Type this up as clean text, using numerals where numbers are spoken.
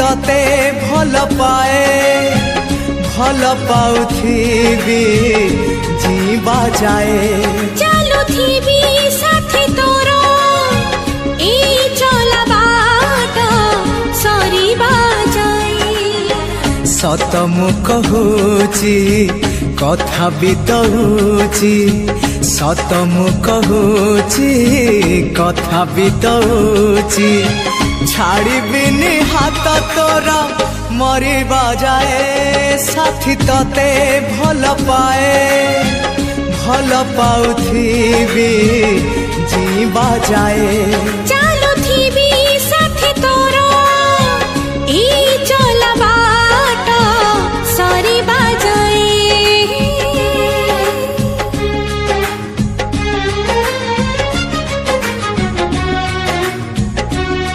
तते भल पाए भल पाउथिबी जीवा जाए चालुथिबी साथी तोरो ए चला बाट सरीबा जाए सत मु कहूची कथा बितौची सत मु कहूची कथा बितौची छाड़िबिनी हाथ तोरा मरिबा जाए साथी तते भल पाए भल पाउथिबी जीवा जाए।